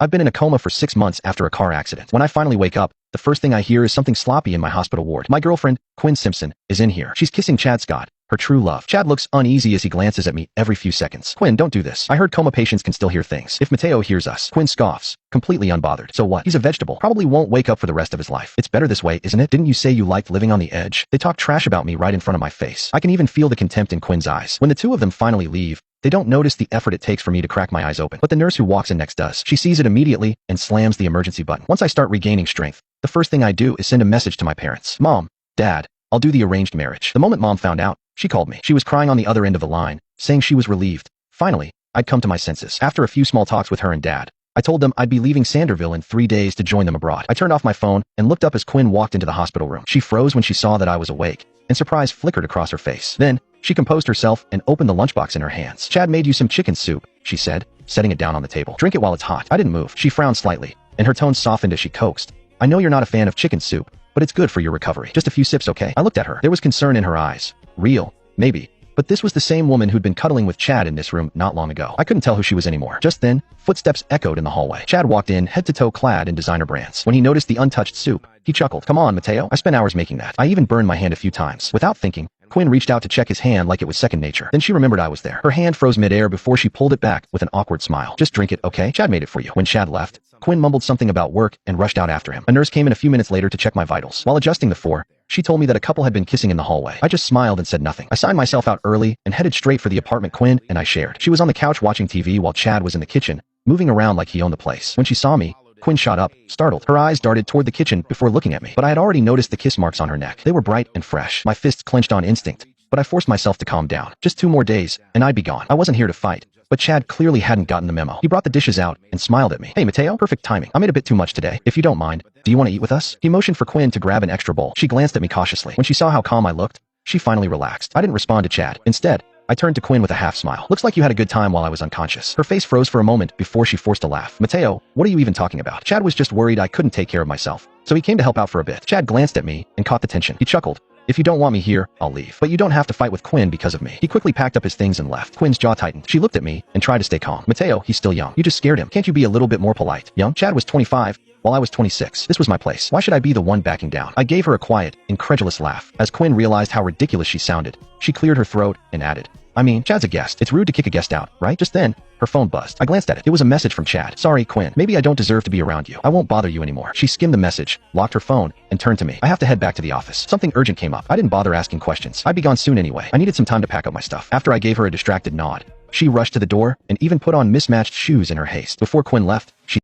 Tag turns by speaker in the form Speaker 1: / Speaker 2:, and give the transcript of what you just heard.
Speaker 1: I've been in a coma for 6 months after a car accident. When I finally wake up, the first thing I hear is something sloppy in my hospital ward. My girlfriend, Quinn Simpson, is in here. She's kissing Chad Scott, her true love. Chad looks uneasy as he glances at me every few seconds. Quinn, don't do this. I heard coma patients can still hear things. If Mateo hears us, Quinn scoffs, completely unbothered. So what? He's a vegetable. Probably won't wake up for the rest of his life. It's better this way, isn't it? Didn't you say you liked living on the edge? They talk trash about me right in front of my face. I can even feel the contempt in Quinn's eyes. When the two of them finally leave, they don't notice the effort it takes for me to crack my eyes open. But the nurse who walks in next does. She sees it immediately and slams the emergency button. Once I start regaining strength, the first thing I do is send a message to my parents. Mom, Dad, I'll do the arranged marriage. The moment Mom found out, she called me. She was crying on the other end of the line, saying she was relieved. Finally, I'd come to my senses. After a few small talks with her and Dad, I told them I'd be leaving Sanderville in 3 days to join them abroad. I turned off my phone and looked up as Quinn walked into the hospital room. She froze when she saw that I was awake, and surprise flickered across her face. Then, she composed herself and opened the lunchbox in her hands. Chad made you some chicken soup, she said, setting it down on the table. Drink it while it's hot. I didn't move. She frowned slightly, and her tone softened as she coaxed. I know you're not a fan of chicken soup, but it's good for your recovery. Just a few sips, okay? I looked at her. There was concern in her eyes. Real, maybe. But this was the same woman who'd been cuddling with Chad in this room not long ago. I couldn't tell who she was anymore. Just then, footsteps echoed in the hallway. Chad walked in, head to toe clad in designer brands. When he noticed the untouched soup, he chuckled. Come on, Mateo. I spent hours making that. I even burned my hand a few times. Without thinking, Quinn reached out to check his hand like it was second nature. Then she remembered I was there. Her hand froze midair before she pulled it back with an awkward smile. Just drink it, okay? Chad made it for you. When Chad left, Quinn mumbled something about work and rushed out after him. A nurse came in a few minutes later to check my vitals. While adjusting the four, she told me that a couple had been kissing in the hallway. I just smiled and said nothing. I signed myself out early and headed straight for the apartment Quinn and I shared. She was on the couch watching TV while Chad was in the kitchen, moving around like he owned the place. When she saw me, Quinn shot up, startled. Her eyes darted toward the kitchen before looking at me. But I had already noticed the kiss marks on her neck. They were bright and fresh. My fists clenched on instinct, but I forced myself to calm down. Just 2 more days, and I'd be gone. I wasn't here to fight, but Chad clearly hadn't gotten the memo. He brought the dishes out and smiled at me. Hey, Mateo, perfect timing. I made a bit too much today. If you don't mind, do you want to eat with us? He motioned for Quinn to grab an extra bowl. She glanced at me cautiously. When she saw how calm I looked, she finally relaxed. I didn't respond to Chad. Instead, I turned to Quinn with a half smile. Looks like you had a good time while I was unconscious. Her face froze for a moment before she forced a laugh. Mateo, what are you even talking about? Chad was just worried I couldn't take care of myself, so he came to help out for a bit. Chad glanced at me and caught the tension. He chuckled. If you don't want me here, I'll leave. But you don't have to fight with Quinn because of me. He quickly packed up his things and left. Quinn's jaw tightened. She looked at me and tried to stay calm. Mateo, he's still young. You just scared him. Can't you be a little bit more polite? Young? Chad was 25, while I was 26. This was my place. Why should I be the one backing down? I gave her a quiet, incredulous laugh. As Quinn realized how ridiculous she sounded, she cleared her throat and added, I mean, Chad's a guest. It's rude to kick a guest out, right? Just then, her phone buzzed. I glanced at it. It was a message from Chad. Sorry, Quinn. Maybe I don't deserve to be around you. I won't bother you anymore. She skimmed the message, locked her phone, and turned to me. I have to head back to the office. Something urgent came up. I didn't bother asking questions. I'd be gone soon anyway. I needed some time to pack up my stuff. After I gave her a distracted nod, she rushed to the door and even put on mismatched shoes in her haste. Before Quinn left, she